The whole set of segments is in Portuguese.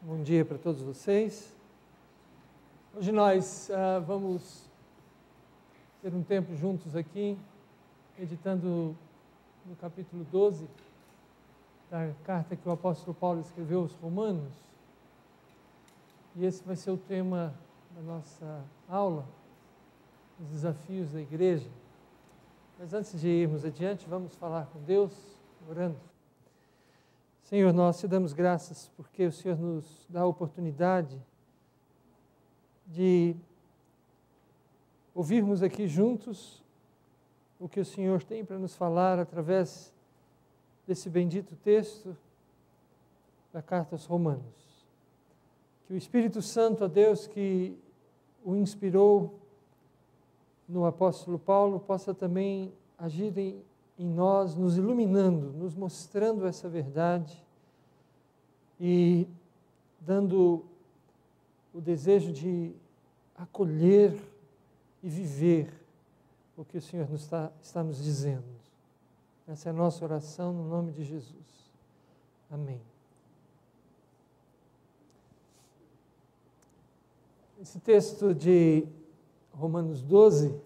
Bom dia para todos vocês. Hoje nós vamos ter um tempo juntos aqui, meditando no capítulo 12 da carta que o apóstolo Paulo escreveu aos Romanos. E esse vai ser o tema da nossa aula, os desafios da igreja. Mas antes de irmos adiante, vamos falar com Deus, orando. Senhor, nós te damos graças porque o Senhor nos dá a oportunidade de ouvirmos aqui juntos o que o Senhor tem para nos falar através desse bendito texto da carta aos Romanos. Que o Espírito Santo, ó Deus, que o inspirou no apóstolo Paulo, possa também agir em nós, nos iluminando, nos mostrando essa verdade e dando o desejo de acolher e viver o que o Senhor está nos dizendo. Essa é a nossa oração no nome de Jesus. Amém. Esse texto de Romanos 12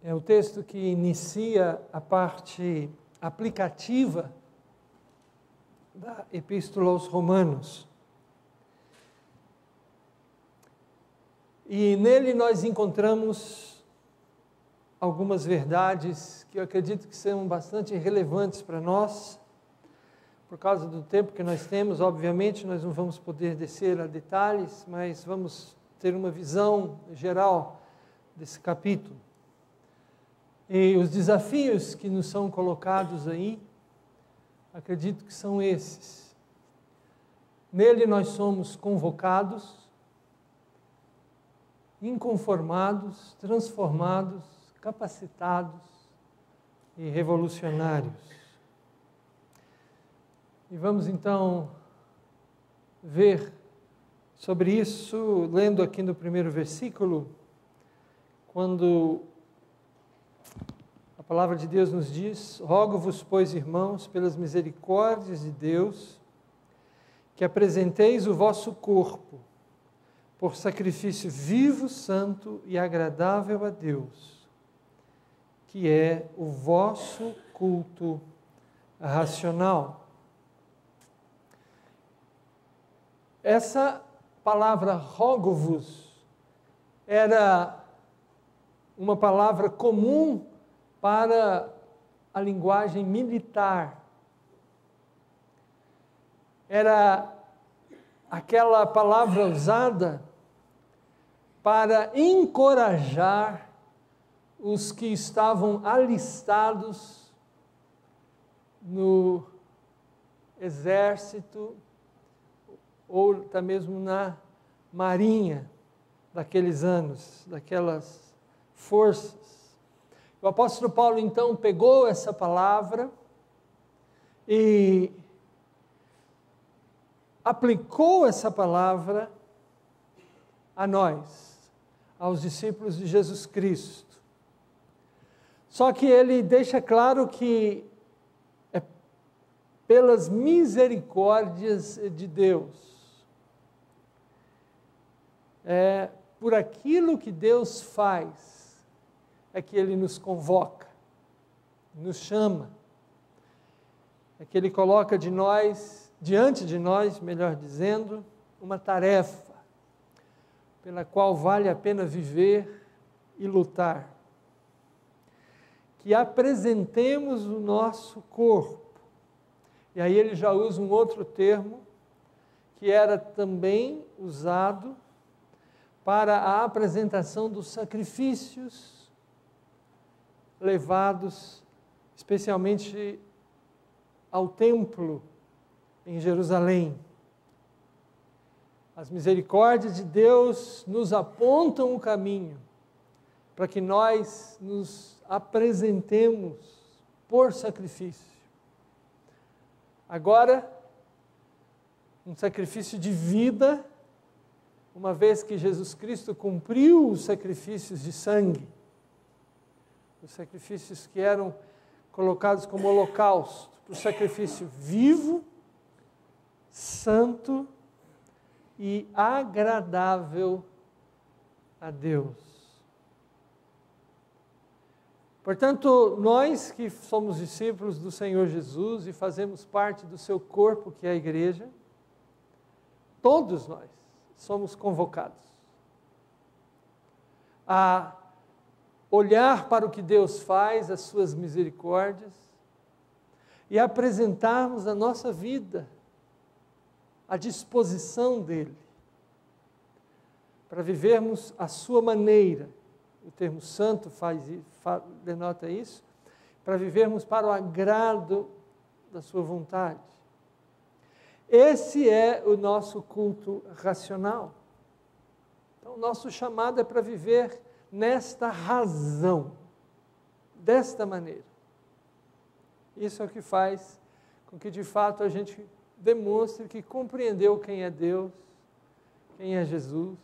é o texto que inicia a parte aplicativa da Epístola aos Romanos. E nele nós encontramos algumas verdades que eu acredito que são bastante relevantes para nós. Por causa do tempo que nós temos, obviamente, nós não vamos poder descer a detalhes, mas vamos ter uma visão geral desse capítulo. E os desafios que nos são colocados aí, acredito que são esses. Nele nós somos convocados, inconformados, transformados, capacitados e revolucionários. E vamos então ver sobre isso, lendo aqui no primeiro versículo, quando a palavra de Deus nos diz: rogo-vos, pois, irmãos, pelas misericórdias de Deus, que apresenteis o vosso corpo por sacrifício vivo, santo e agradável a Deus, que é o vosso culto racional. Essa palavra rogo-vos era uma palavra comum para a linguagem militar. Era aquela palavra usada para encorajar os que estavam alistados no exército ou até mesmo na marinha daqueles anos, daquelas forças. O apóstolo Paulo, então, pegou essa palavra e aplicou essa palavra a nós, aos discípulos de Jesus Cristo. Só que ele deixa claro que é pelas misericórdias de Deus, é por aquilo que Deus faz, é que Ele nos convoca, nos chama, é que Ele coloca diante de nós, melhor dizendo, uma tarefa pela qual vale a pena viver e lutar. Que apresentemos o nosso corpo. E aí ele já usa um outro termo, que era também usado para a apresentação dos sacrifícios levados especialmente ao templo em Jerusalém. As misericórdias de Deus nos apontam o caminho para que nós nos apresentemos por sacrifício. Agora, um sacrifício de vida, uma vez que Jesus Cristo cumpriu os sacrifícios de sangue, os sacrifícios que eram colocados como holocausto, para o sacrifício vivo, santo e agradável a Deus. Portanto, nós que somos discípulos do Senhor Jesus e fazemos parte do seu corpo, que é a igreja, todos nós somos convocados a olhar para o que Deus faz, as suas misericórdias, e apresentarmos a nossa vida à disposição dEle, para vivermos a sua maneira. O termo santo denota isso, para vivermos para o agrado da sua vontade. Esse é o nosso culto racional. Então, o nosso chamado é para viver nesta razão, desta maneira. Isso é o que faz com que, de fato, a gente demonstre que compreendeu quem é Deus, quem é Jesus.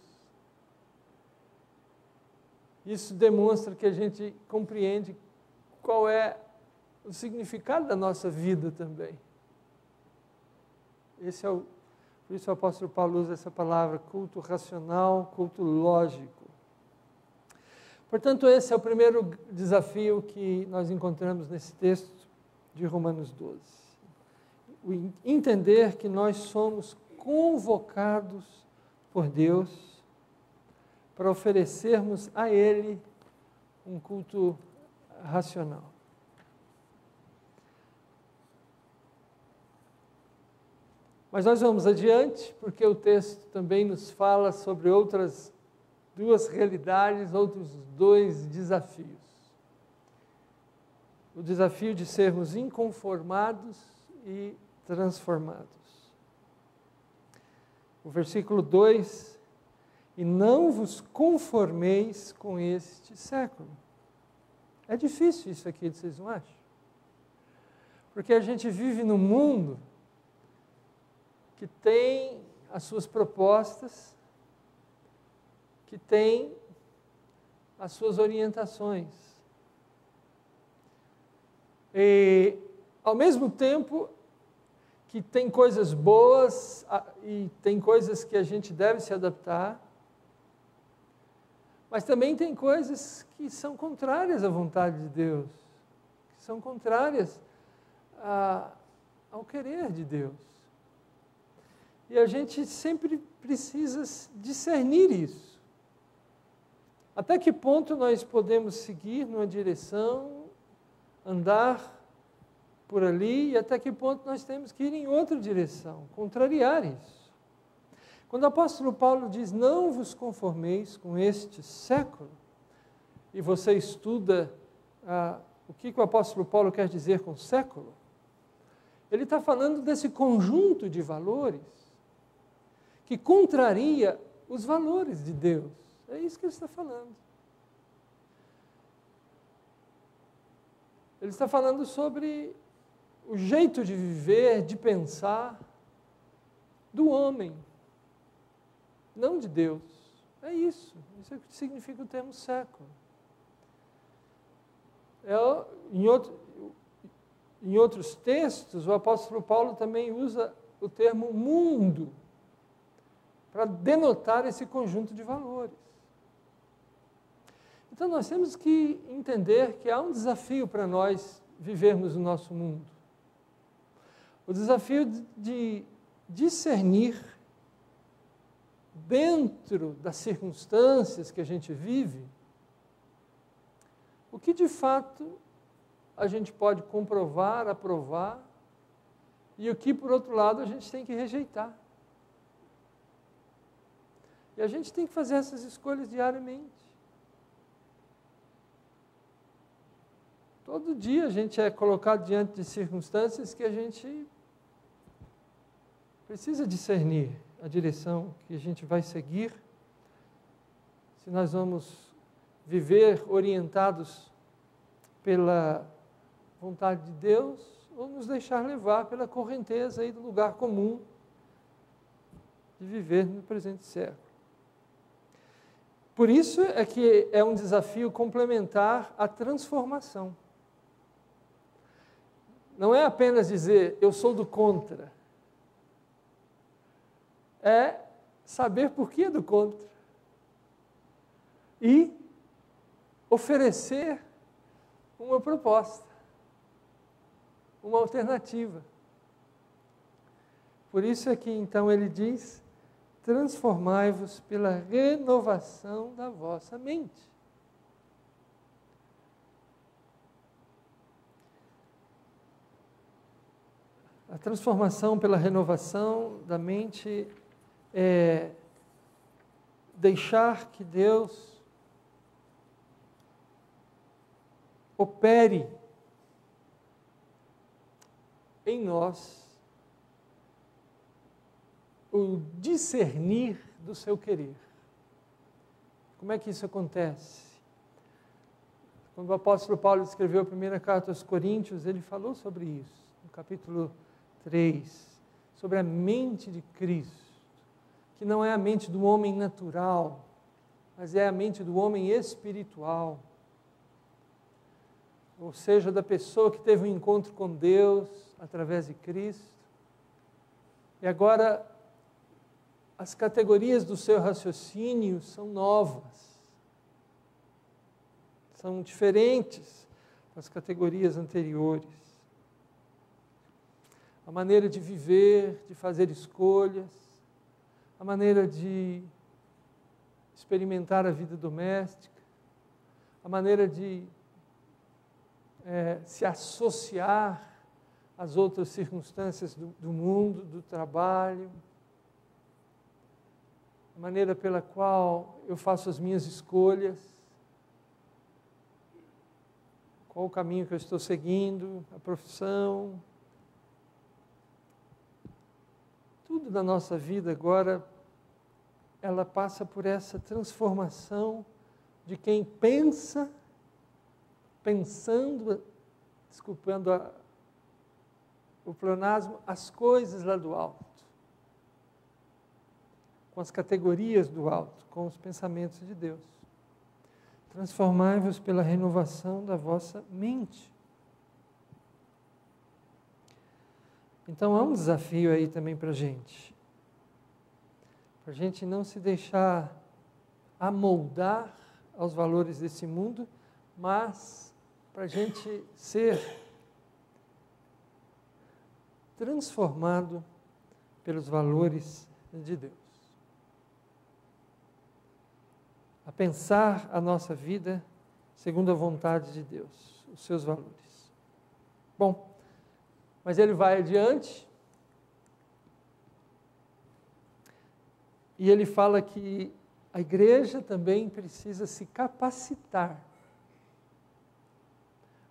Isso demonstra que a gente compreende qual é o significado da nossa vida também. Por isso o apóstolo Paulo usa essa palavra, culto racional, culto lógico. Portanto, esse é o primeiro desafio que nós encontramos nesse texto de Romanos 12. O entender que nós somos convocados por Deus para oferecermos a Ele um culto racional. Mas nós vamos adiante, porque o texto também nos fala sobre outras duas realidades, outros dois desafios. O desafio de sermos inconformados e transformados. O versículo 2: e não vos conformeis com este século. É difícil isso aqui, vocês não acham? Porque a gente vive num mundo que tem as suas propostas, que tem as suas orientações. E, ao mesmo tempo, que tem coisas boas e tem coisas que a gente deve se adaptar, mas também tem coisas que são contrárias à vontade de Deus, que são contrárias ao querer de Deus. E a gente sempre precisa discernir isso. Até que ponto nós podemos seguir numa direção, andar por ali, e até que ponto nós temos que ir em outra direção, contrariar isso. Quando o apóstolo Paulo diz, não vos conformeis com este século, e você estuda o que o apóstolo Paulo quer dizer com século, ele está falando desse conjunto de valores que contraria os valores de Deus. É isso que ele está falando. Ele está falando sobre o jeito de viver, de pensar do homem, não de Deus. É isso. Isso é o que significa o termo século. Em outros textos, o apóstolo Paulo também usa o termo mundo para denotar esse conjunto de valores. Então, nós temos que entender que há um desafio para nós vivermos no nosso mundo. O desafio de discernir, dentro das circunstâncias que a gente vive, o que de fato a gente pode comprovar, aprovar, e o que, por outro lado, a gente tem que rejeitar. E a gente tem que fazer essas escolhas diariamente. Todo dia a gente é colocado diante de circunstâncias que a gente precisa discernir a direção que a gente vai seguir, se nós vamos viver orientados pela vontade de Deus ou nos deixar levar pela correnteza aí do lugar comum de viver no presente século. Por isso é que é um desafio complementar à transformação. não é apenas dizer eu sou do contra, é saber por que é do contra e oferecer uma proposta, uma alternativa. Por isso é que então ele diz: transformai-vos pela renovação da vossa mente. A transformação pela renovação da mente é deixar que Deus opere em nós o discernir do seu querer. Como é que isso acontece? Quando o apóstolo Paulo escreveu a primeira carta aos Coríntios, ele falou sobre isso, no capítulo 3, sobre a mente de Cristo, que não é a mente do homem natural, mas é a mente do homem espiritual. Ou seja, da pessoa que teve um encontro com Deus através de Cristo. E agora, as categorias do seu raciocínio são novas. São diferentes das categorias anteriores. A maneira de viver, de fazer escolhas, a maneira de experimentar a vida doméstica, a maneira de se associar às outras circunstâncias do mundo, do trabalho, a maneira pela qual eu faço as minhas escolhas, qual o caminho que eu estou seguindo, a profissão. Tudo da nossa vida agora, ela passa por essa transformação de quem pensando, desculpando o pleonasmo, as coisas lá do alto, com as categorias do alto, com os pensamentos de Deus. Transformai-vos pela renovação da vossa mente. Então há um desafio aí também para a gente não se deixar amoldar aos valores desse mundo, mas para a gente ser transformado pelos valores de Deus. A pensar a nossa vida segundo a vontade de Deus, os seus valores. Bom, mas ele vai adiante e ele fala que a igreja também precisa se capacitar.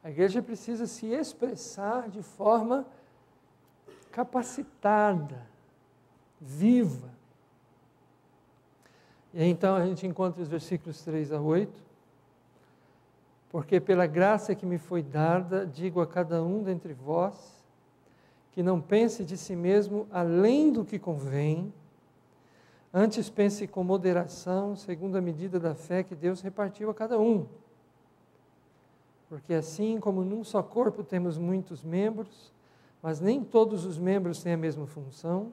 A igreja precisa se expressar de forma capacitada, viva. E aí, então a gente encontra os versículos 3 a 8. Porque pela graça que me foi dada, digo a cada um dentre vós, que não pense de si mesmo além do que convém, antes pense com moderação, segundo a medida da fé que Deus repartiu a cada um. Porque assim como num só corpo temos muitos membros, mas nem todos os membros têm a mesma função,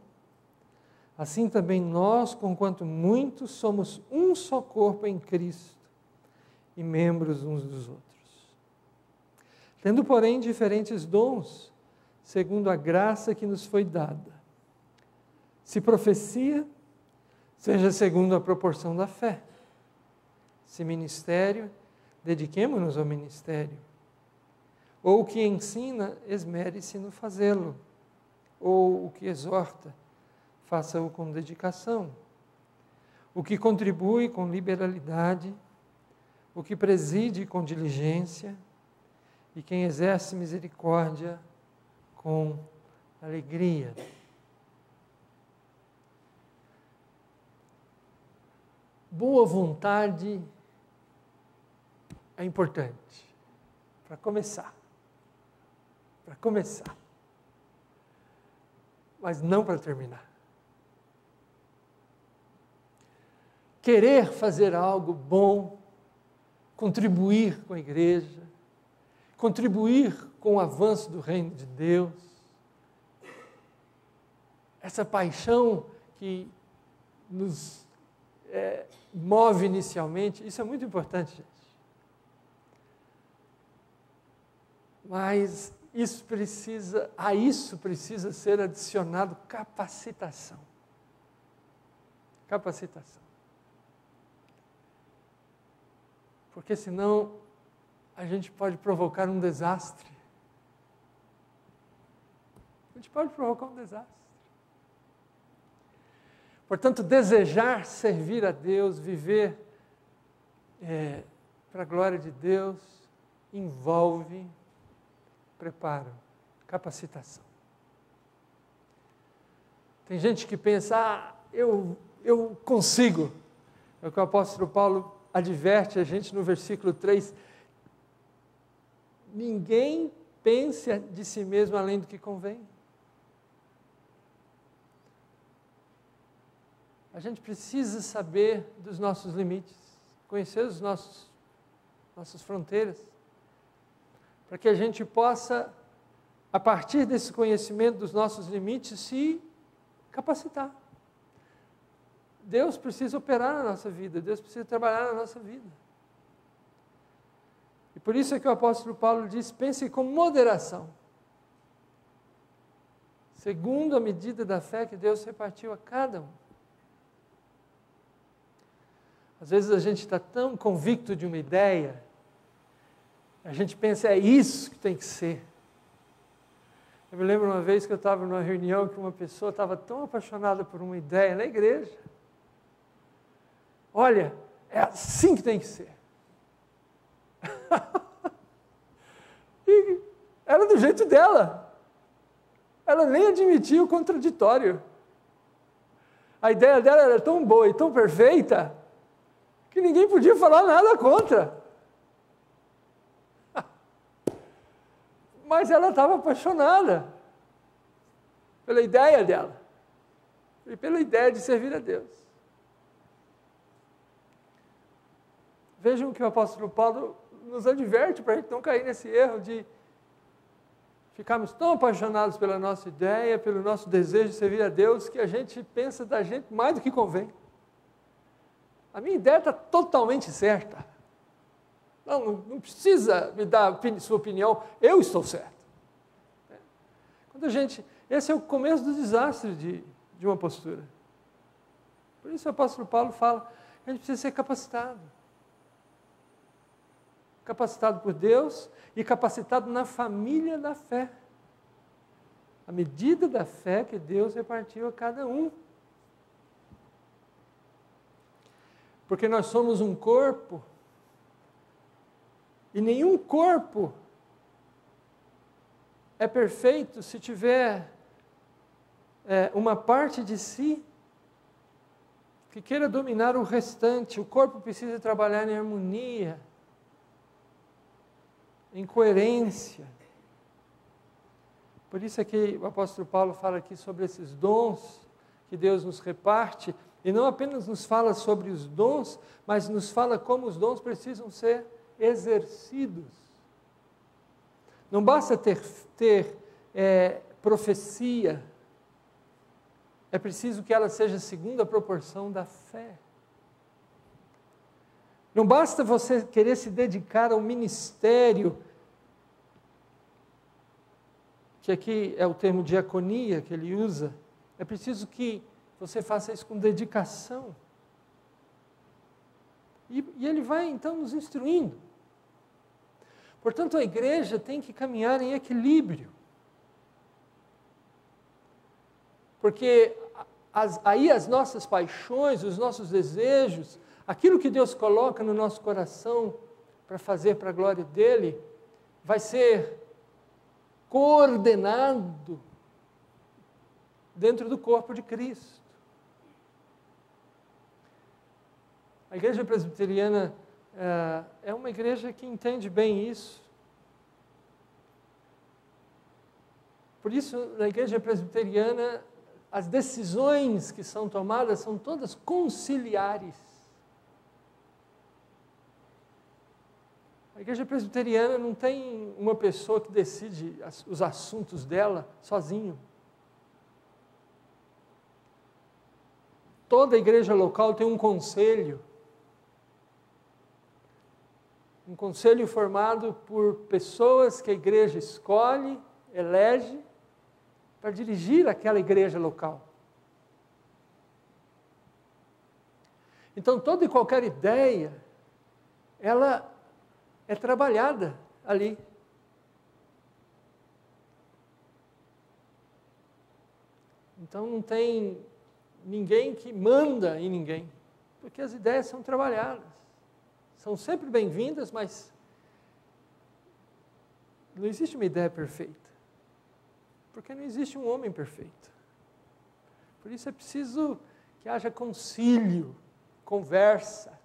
assim também nós, conquanto muitos, somos um só corpo em Cristo e membros uns dos outros. Tendo, porém, diferentes dons, segundo a graça que nos foi dada. Se profecia, seja segundo a proporção da fé. Se ministério, dediquemo-nos ao ministério. Ou o que ensina, esmere-se no fazê-lo. Ou o que exorta, faça-o com dedicação. O que contribui com liberalidade, o que preside com diligência, e quem exerce misericórdia com alegria. Boa vontade é importante, para começar. Mas não para terminar. Querer fazer algo bom, contribuir com a igreja, contribuir com o avanço do reino de Deus. Essa paixão que nos move inicialmente, isso é muito importante, gente. Mas a isso precisa ser adicionado capacitação. Capacitação. Porque senão a gente pode provocar um desastre. A gente pode provocar um desastre. Portanto, desejar servir a Deus, viver para a glória de Deus, envolve preparo, capacitação. Tem gente que pensa, eu consigo. É o que o apóstolo Paulo adverte a gente no versículo 3. Ninguém pense de si mesmo além do que convém. A gente precisa saber dos nossos limites, conhecer as nossas fronteiras, para que a gente possa, a partir desse conhecimento dos nossos limites, se capacitar. Deus precisa operar na nossa vida, Deus precisa trabalhar na nossa vida. E por isso é que o apóstolo Paulo diz, pense com moderação, segundo a medida da fé que Deus repartiu a cada um. Às vezes a gente está tão convicto de uma ideia, a gente pensa, é isso que tem que ser. Eu me lembro uma vez que eu estava numa reunião que uma pessoa estava tão apaixonada por uma ideia na igreja. Olha, é assim que tem que ser. E era do jeito dela. Ela nem admitia o contraditório. A ideia dela era tão boa e tão perfeita que ninguém podia falar nada contra. Mas ela estava apaixonada pela ideia dela e pela ideia de servir a Deus. Vejam que o apóstolo Paulo nos adverte para a gente não cair nesse erro de ficarmos tão apaixonados pela nossa ideia, pelo nosso desejo de servir a Deus, que a gente pensa da gente mais do que convém. A minha ideia está totalmente certa. Não precisa me dar sua opinião, eu estou certo. Esse é o começo do desastre de uma postura. Por isso o apóstolo Paulo fala que a gente precisa ser capacitado. Capacitado por Deus e capacitado na família da fé. A medida da fé que Deus repartiu a cada um. Porque nós somos um corpo, e nenhum corpo é perfeito se tiver uma parte de si que queira dominar o restante. O corpo precisa trabalhar em harmonia, em coerência. Por isso é que o apóstolo Paulo fala aqui sobre esses dons que Deus nos reparte, e não apenas nos fala sobre os dons, mas nos fala como os dons precisam ser exercidos. Não basta ter profecia, é preciso que ela seja segundo a proporção da fé. Não basta você querer se dedicar ao ministério, que aqui é o termo diaconia que ele usa, é preciso que você faça isso com dedicação. E ele vai então nos instruindo. Portanto, a igreja tem que caminhar em equilíbrio. Porque aí as nossas paixões, os nossos desejos, aquilo que Deus coloca no nosso coração para fazer para a glória dele, vai ser coordenado dentro do corpo de Cristo. A igreja presbiteriana é uma igreja que entende bem isso. Por isso, na igreja presbiteriana, as decisões que são tomadas são todas conciliares. A igreja presbiteriana não tem uma pessoa que decide os assuntos dela sozinho. Toda igreja local tem um conselho formado por pessoas que a igreja escolhe, elege, para dirigir aquela igreja local. Então, toda e qualquer ideia, ela é trabalhada ali. Então, não tem ninguém que manda em ninguém, porque as ideias são trabalhadas. São sempre bem-vindas, mas não existe uma ideia perfeita, porque não existe um homem perfeito. Por isso é preciso que haja concílio, conversa.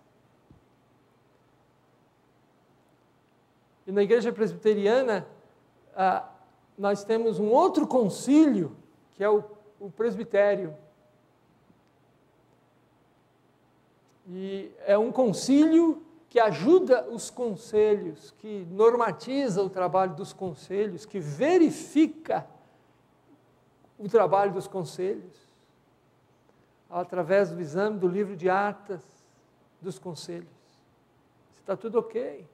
E na igreja presbiteriana, nós temos um outro concílio, que é o presbitério. E é um concílio que ajuda os conselhos, que normatiza o trabalho dos conselhos, que verifica o trabalho dos conselhos, através do exame do livro de atas dos conselhos. Se está tudo ok.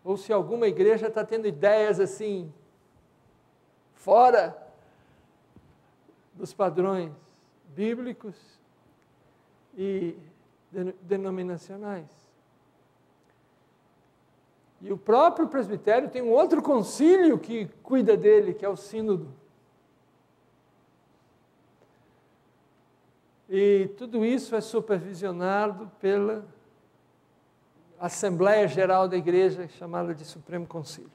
Ou se alguma igreja está tendo ideias assim, fora dos padrões bíblicos e denominacionais. E o próprio presbitério tem um outro concílio que cuida dele, que é o sínodo. E tudo isso é supervisionado pela Assembleia Geral da Igreja, chamada de Supremo Concílio.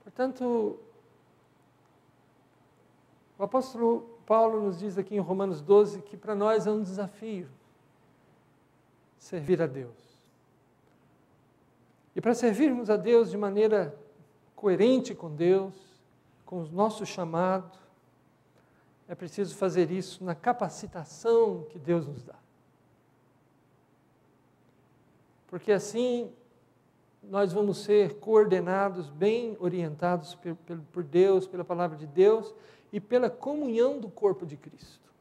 Portanto, o apóstolo Paulo nos diz aqui em Romanos 12 que para nós é um desafio servir a Deus. E para servirmos a Deus de maneira coerente com Deus, com o nosso chamado, é preciso fazer isso na capacitação que Deus nos dá. Porque assim nós vamos ser coordenados, bem orientados por Deus, pela palavra de Deus e pela comunhão do corpo de Cristo.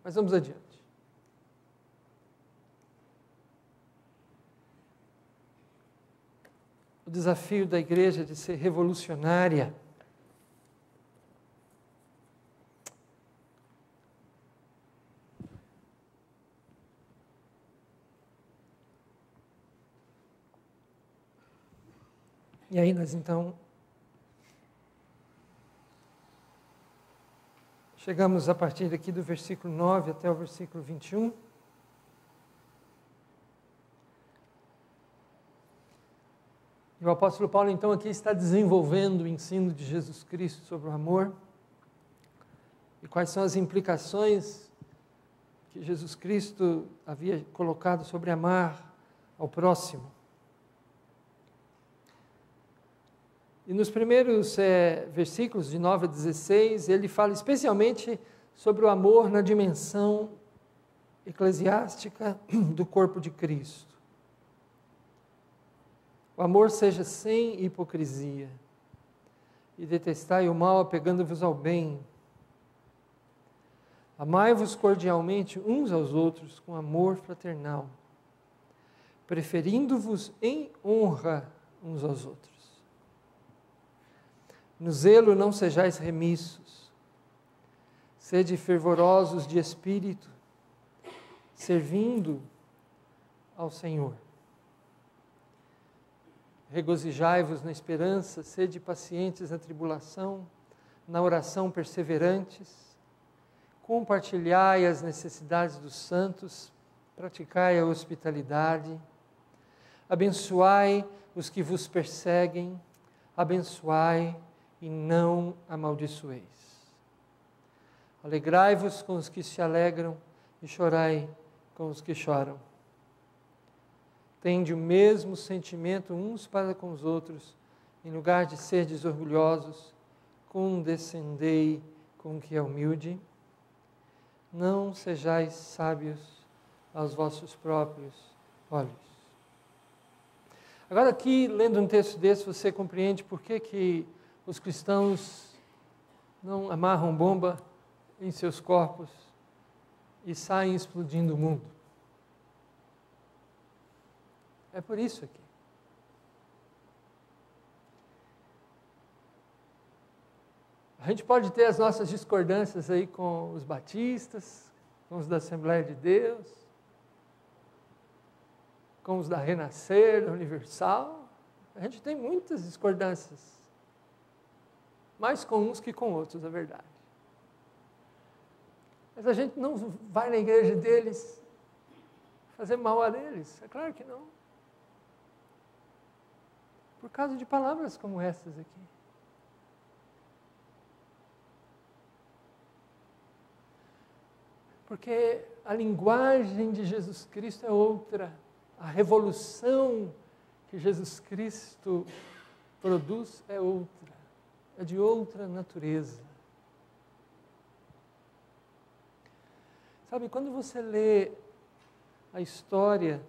Mas vamos adiante. O desafio da igreja de ser revolucionária. E aí nós então chegamos a partir aqui do versículo 9 até o versículo 21. E o apóstolo Paulo então aqui está desenvolvendo o ensino de Jesus Cristo sobre o amor e quais são as implicações que Jesus Cristo havia colocado sobre amar ao próximo. E nos primeiros versículos, de 9 a 16, ele fala especialmente sobre o amor na dimensão eclesiástica do corpo de Cristo. O amor seja sem hipocrisia, e detestai o mal apegando-vos ao bem. Amai-vos cordialmente uns aos outros com amor fraternal, preferindo-vos em honra uns aos outros. No zelo não sejais remissos, sede fervorosos de espírito, servindo ao Senhor. Regozijai-vos na esperança, sede pacientes na tribulação, na oração perseverantes, compartilhai as necessidades dos santos, praticai a hospitalidade, abençoai os que vos perseguem, abençoai e não amaldiçoeis. Alegrai-vos com os que se alegram e chorai com os que choram. Tende o mesmo sentimento uns para com os outros, em lugar de serdes orgulhosos, condescendei com o que é humilde. não sejais sábios aos vossos próprios olhos. Agora aqui, lendo um texto desse, você compreende por que os cristãos não amarram bomba em seus corpos e saem explodindo o mundo. É por isso aqui. A gente pode ter as nossas discordâncias aí com os batistas, com os da Assembleia de Deus, com os da Renascer, da Universal. A gente tem muitas discordâncias, mais com uns que com outros, é verdade. Mas a gente não vai na igreja deles fazer mal a eles, é claro que não. Por causa de palavras como essas aqui. Porque a linguagem de Jesus Cristo é outra. A revolução que Jesus Cristo produz é outra. É de outra natureza. Sabe, quando você lê a história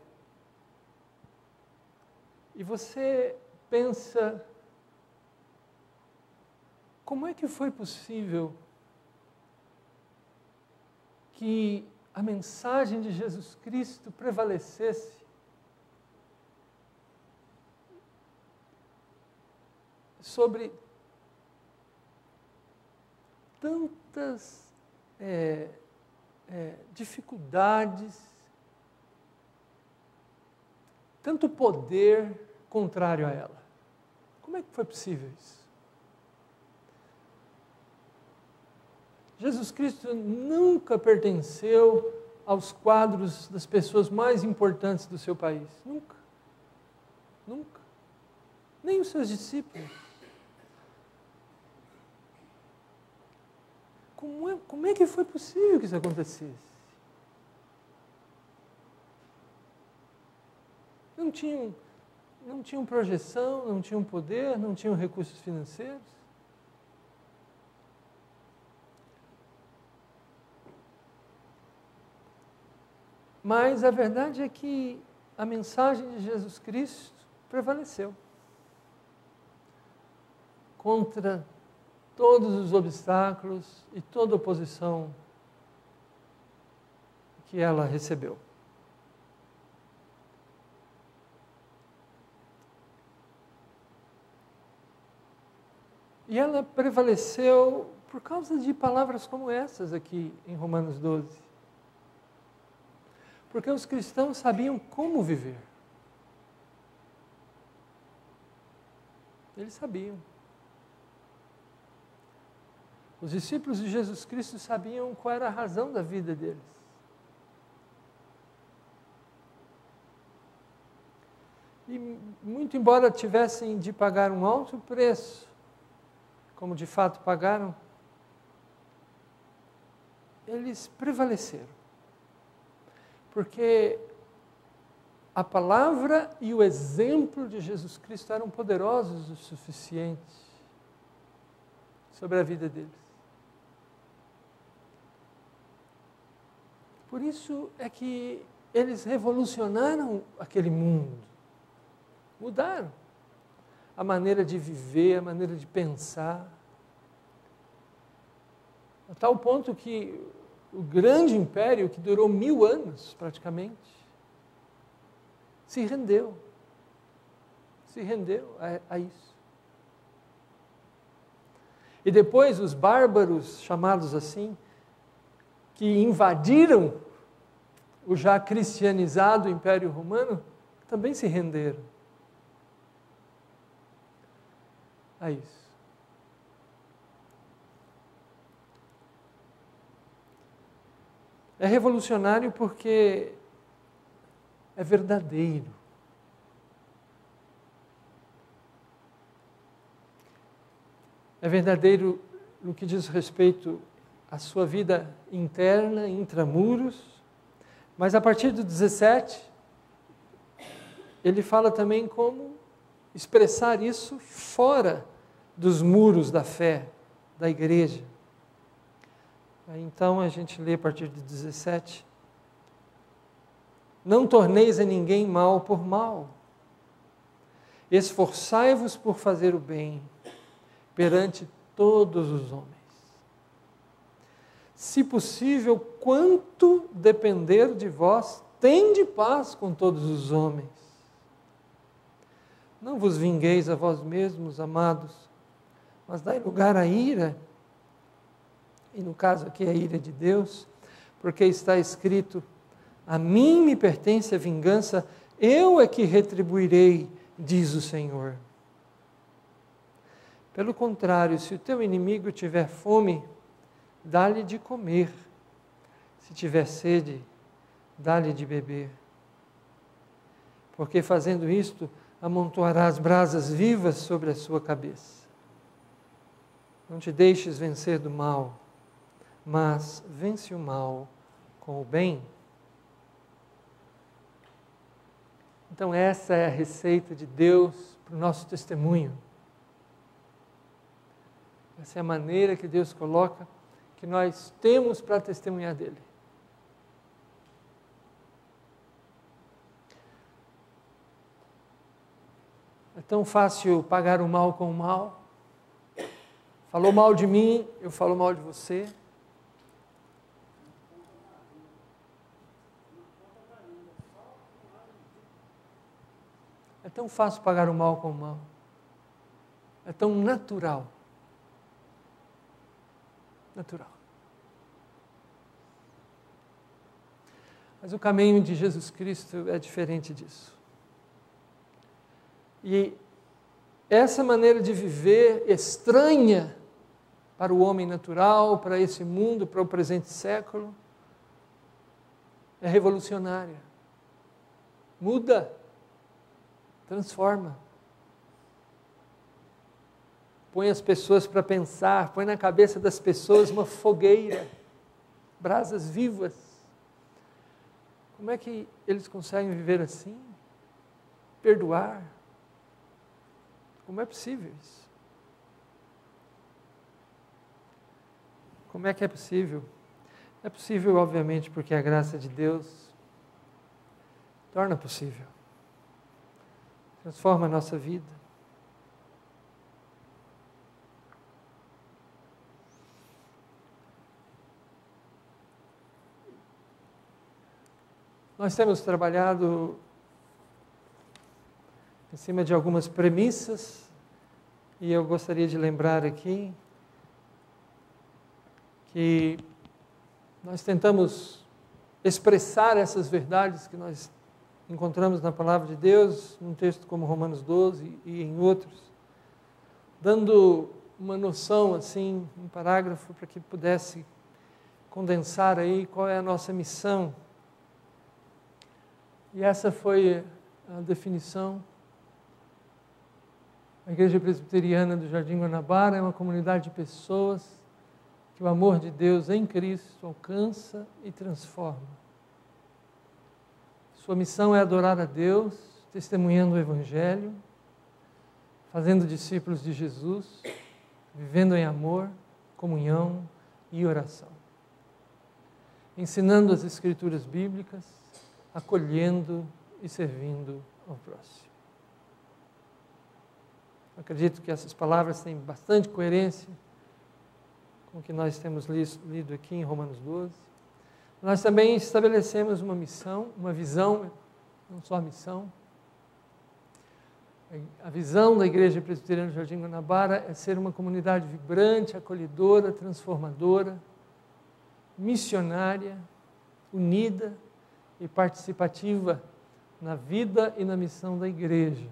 e você pensa, como é que foi possível que a mensagem de Jesus Cristo prevalecesse sobre tantas dificuldades, tanto poder contrário a ela. Como é que foi possível isso? Jesus Cristo nunca pertenceu aos quadros das pessoas mais importantes do seu país. Nunca. Nunca. Nem os seus discípulos. Como é que foi possível que isso acontecesse? Não tinham projeção, não tinham poder, não tinham recursos financeiros. Mas a verdade é que a mensagem de Jesus Cristo prevaleceu contra todos os obstáculos e toda oposição que ela recebeu. E ela prevaleceu por causa de palavras como essas aqui em Romanos 12. Porque os cristãos sabiam como viver. Eles sabiam. Os discípulos de Jesus Cristo sabiam qual era a razão da vida deles. E muito embora tivessem de pagar um alto preço, como de fato pagaram, eles prevaleceram. Porque a palavra e o exemplo de Jesus Cristo eram poderosos o suficiente sobre a vida deles. Por isso é que eles revolucionaram aquele mundo, mudaram a maneira de viver, a maneira de pensar, a tal ponto que o grande império, que durou 1000 anos praticamente, se rendeu a isso. E depois os bárbaros, chamados assim, que invadiram o já cristianizado Império Romano, também se renderam a isso. É revolucionário porque é verdadeiro. É verdadeiro no que diz respeito à sua vida interna, intramuros, mas a partir do 17, ele fala também como expressar isso fora dos muros da fé, da igreja. Aí, então a gente lê a partir de 17. Não torneis a ninguém mal por mal. Esforçai-vos por fazer o bem perante todos os homens. Se possível, quanto depender de vós, tende paz com todos os homens. Não vos vingueis a vós mesmos, amados, mas dai lugar à ira, e no caso aqui a ira de Deus, porque está escrito: a mim me pertence a vingança, eu é que retribuirei, diz o Senhor. Pelo contrário, se o teu inimigo tiver fome, dá-lhe de comer. Se tiver sede, dá-lhe de beber. Porque fazendo isto, amontoarás brasas vivas sobre a sua cabeça. Não te deixes vencer do mal, mas vence o mal com o bem. Então essa é a receita de Deus para o nosso testemunho. Essa é a maneira que Deus coloca, que nós temos para testemunhar dele. É tão fácil pagar o mal com o mal. Falou mal de mim, eu falo mal de você. É tão fácil pagar o mal com o mal. É tão natural. Natural. Mas o caminho de Jesus Cristo é diferente disso. E essa maneira de viver estranha para o homem natural, para esse mundo, para o presente século, é revolucionária. Muda, transforma. Põe as pessoas para pensar, põe na cabeça das pessoas uma fogueira, brasas vivas. Como é que eles conseguem viver assim? Perdoar? Como é possível isso? Como é que é possível? É possível, obviamente, porque a graça de Deus torna possível. Transforma a nossa vida. Nós temos trabalhado em cima de algumas premissas, e eu gostaria de lembrar aqui que nós tentamos expressar essas verdades que nós encontramos na Palavra de Deus, num texto como Romanos 12 e em outros, dando uma noção, assim, um parágrafo para que pudesse condensar aí qual é a nossa missão. E essa foi a definição. A Igreja Presbiteriana do Jardim Guanabara é uma comunidade de pessoas que o amor de Deus em Cristo alcança e transforma. Sua missão é adorar a Deus, testemunhando o Evangelho, fazendo discípulos de Jesus, vivendo em amor, comunhão e oração. Ensinando as Escrituras Bíblicas, acolhendo e servindo ao próximo. Acredito que essas palavras têm bastante coerência com o que nós temos lido aqui em Romanos 12. Nós também estabelecemos uma missão, uma visão, não só a missão. A visão da Igreja Presbiteriana do Jardim Guanabara é ser uma comunidade vibrante, acolhedora, transformadora, missionária, unida e participativa na vida e na missão da Igreja,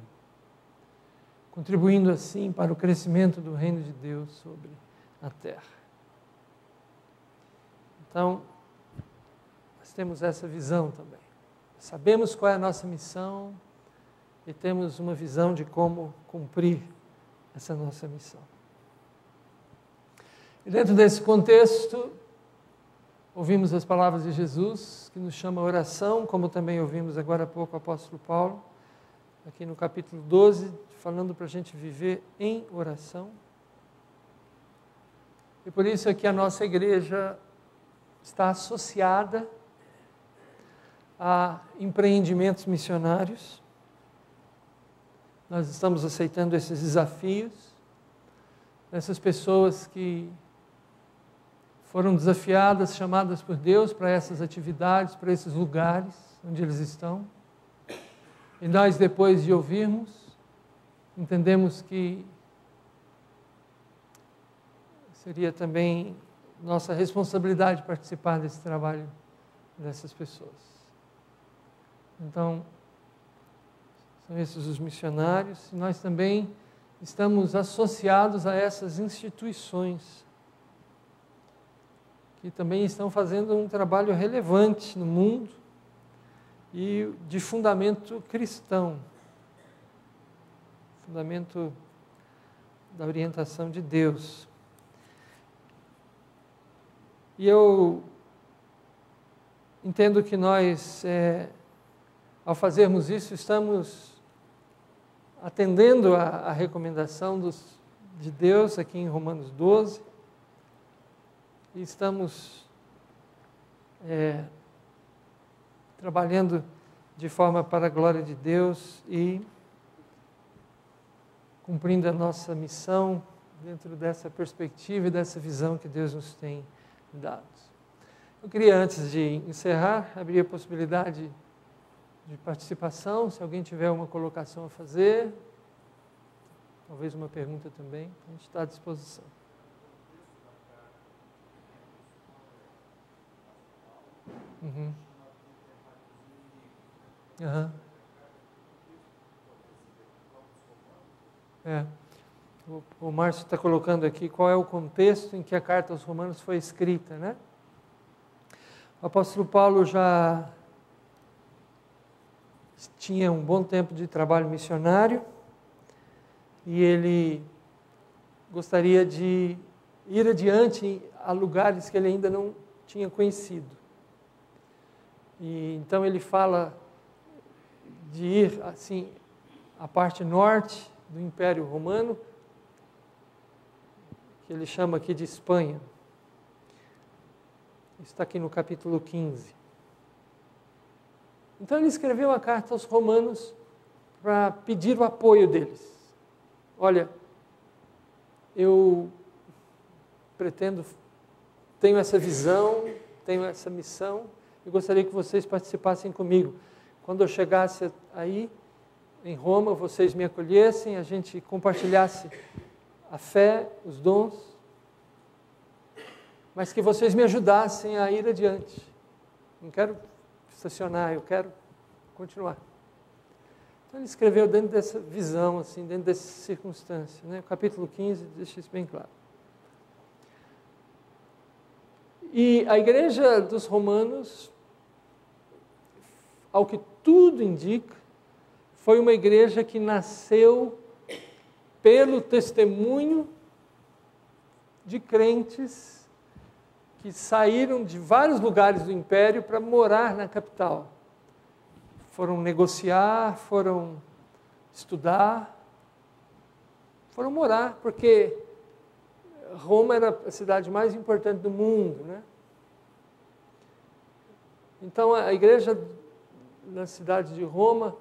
contribuindo assim para o crescimento do reino de Deus sobre a terra. Então, nós temos essa visão também. Sabemos qual é a nossa missão e temos uma visão de como cumprir essa nossa missão. E dentro desse contexto, ouvimos as palavras de Jesus, que nos chama a oração, como também ouvimos agora há pouco o apóstolo Paulo, aqui no capítulo 12, falando para a gente viver em oração. E por isso é que a nossa igreja está associada a empreendimentos missionários. Nós estamos aceitando esses desafios, essas pessoas que foram desafiadas, chamadas por Deus para essas atividades, para esses lugares onde eles estão. E nós, depois de ouvirmos, entendemos que seria também nossa responsabilidade participar desse trabalho dessas pessoas. Então, são esses os missionários, e nós também estamos associados a essas instituições que também estão fazendo um trabalho relevante no mundo e de fundamento cristão, fundamento da orientação de Deus. E eu entendo que nós, ao fazermos isso, estamos atendendo a recomendação de Deus aqui em Romanos 12, e estamos trabalhando de forma para a glória de Deus e cumprindo a nossa missão dentro dessa perspectiva e dessa visão que Deus nos tem dado. Eu queria, antes de encerrar, abrir a possibilidade de participação, se alguém tiver uma colocação a fazer, talvez uma pergunta também, a gente está à disposição. Uhum. Uhum. O Márcio está colocando aqui qual é o contexto em que a carta aos Romanos foi escrita, né? O apóstolo Paulo já tinha um bom tempo de trabalho missionário e ele gostaria de ir adiante a lugares que ele ainda não tinha conhecido. E então ele fala de ir assim à parte norte do Império Romano, que ele chama aqui de Espanha. Está aqui no capítulo 15. Então ele escreveu a carta aos Romanos para pedir o apoio deles. Olha, eu tenho essa visão, tenho essa missão, e gostaria que vocês participassem comigo. Quando eu chegasse aí, em Roma, vocês me acolhessem, a gente compartilhasse a fé, os dons, mas que vocês me ajudassem a ir adiante. Não quero estacionar, eu quero continuar. Então ele escreveu dentro dessa visão, assim, dentro dessa circunstância, né? O capítulo 15 deixa isso bem claro. E a igreja dos romanos, ao que tudo indica, foi uma igreja que nasceu pelo testemunho de crentes que saíram de vários lugares do império para morar na capital. Foram negociar, foram estudar, foram morar, porque Roma era a cidade mais importante do mundo, né? Então a igreja na cidade de Roma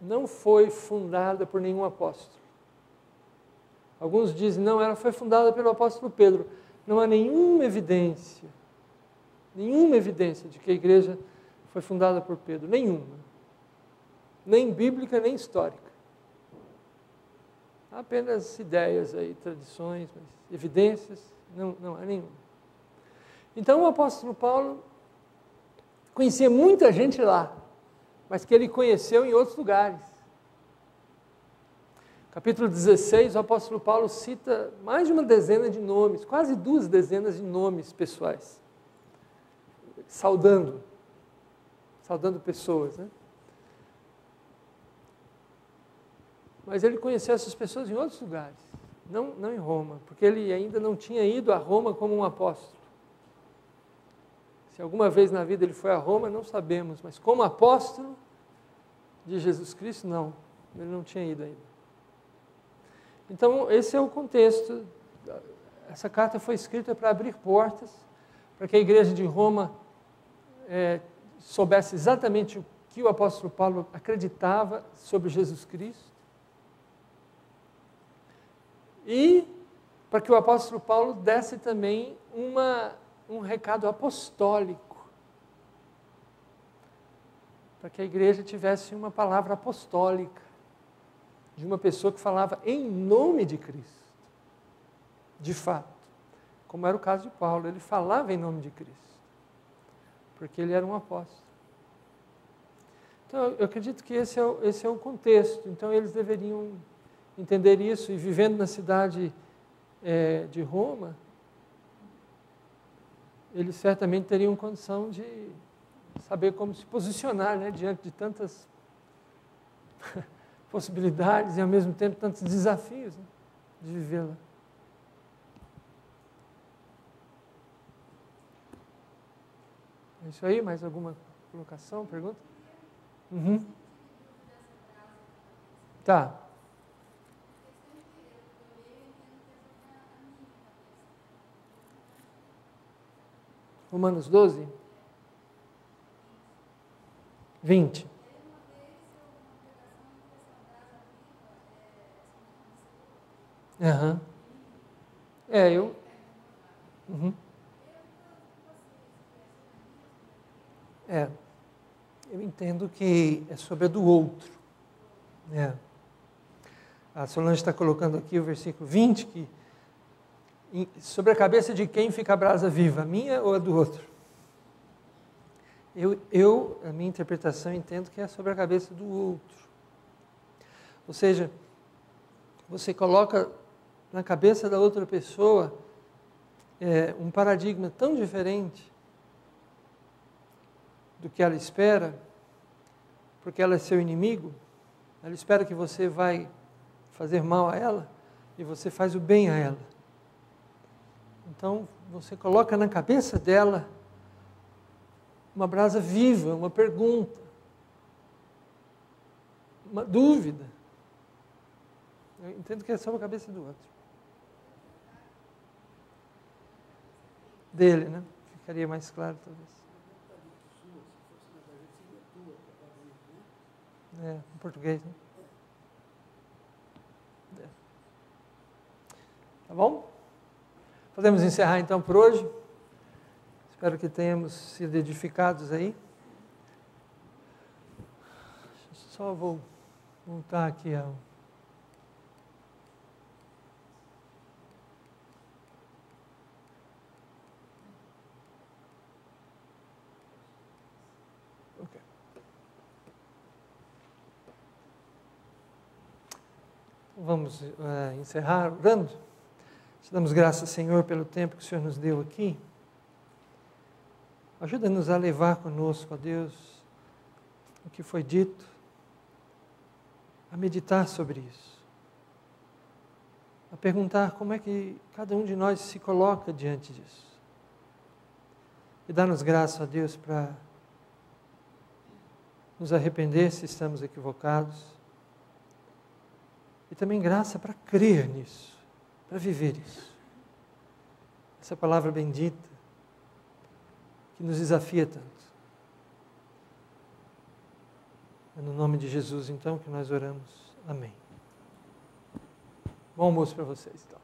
não foi fundada por nenhum apóstolo. Alguns dizem, não, ela foi fundada pelo apóstolo Pedro. Não há nenhuma evidência de que a igreja foi fundada por Pedro, nenhuma. Nem bíblica, nem histórica. Há apenas ideias aí, tradições, mas evidências, não há nenhuma. Então o apóstolo Paulo conhecia muita gente lá, mas que ele conheceu em outros lugares. Capítulo 16, o apóstolo Paulo cita mais de uma dezena de nomes, quase 2 dezenas de nomes pessoais, saudando pessoas, né? Mas ele conheceu essas pessoas em outros lugares, não em Roma, porque ele ainda não tinha ido a Roma como um apóstolo. Se alguma vez na vida ele foi a Roma, não sabemos, mas como apóstolo de Jesus Cristo, não, ele não tinha ido ainda. Então, esse é o contexto, essa carta foi escrita para abrir portas, para que a igreja de Roma soubesse exatamente o que o apóstolo Paulo acreditava sobre Jesus Cristo. E para que o apóstolo Paulo desse também um recado apostólico, para que a igreja tivesse uma palavra apostólica, de uma pessoa que falava em nome de Cristo, de fato, como era o caso de Paulo, ele falava em nome de Cristo, porque ele era um apóstolo. Então, eu acredito que esse é o contexto, então eles deveriam entender isso, e vivendo na cidade de Roma, eles certamente teriam condição de saber como se posicionar, né, diante de tantas possibilidades e ao mesmo tempo tantos desafios, né, de viver lá. É isso aí? Mais alguma colocação, pergunta? Uhum. Tá. Romanos 12, 20. Uhum. Uhum. Eu entendo que é sobre a do outro. A Solange está colocando aqui o versículo 20, que sobre a cabeça de quem fica a brasa viva, a minha ou a do outro? A minha interpretação, entendo que é sobre a cabeça do outro. Ou seja, você coloca na cabeça da outra pessoa um paradigma tão diferente do que ela espera, porque ela é seu inimigo, ela espera que você vai fazer mal a ela e você faz o bem a ela. Então, você coloca na cabeça dela uma brasa viva, uma pergunta, uma dúvida. Eu entendo que é só a cabeça do outro. Dele, né? Ficaria mais claro, talvez. Em português, né? Tá bom? Podemos encerrar então por hoje. Espero que tenhamos sido edificados aí. Só vou voltar aqui ao... Ok. Vamos encerrar orando. Te damos graças, Senhor, pelo tempo que o Senhor nos deu aqui. Ajuda-nos a levar conosco, ó Deus, o que foi dito, a meditar sobre isso, a perguntar como é que cada um de nós se coloca diante disso. E dá-nos graça, ó Deus, para nos arrepender se estamos equivocados, e também graça para crer nisso, para viver isso. Essa palavra bendita, que nos desafia tanto. É no nome de Jesus, então, que nós oramos. Amém. Bom almoço para vocês, então.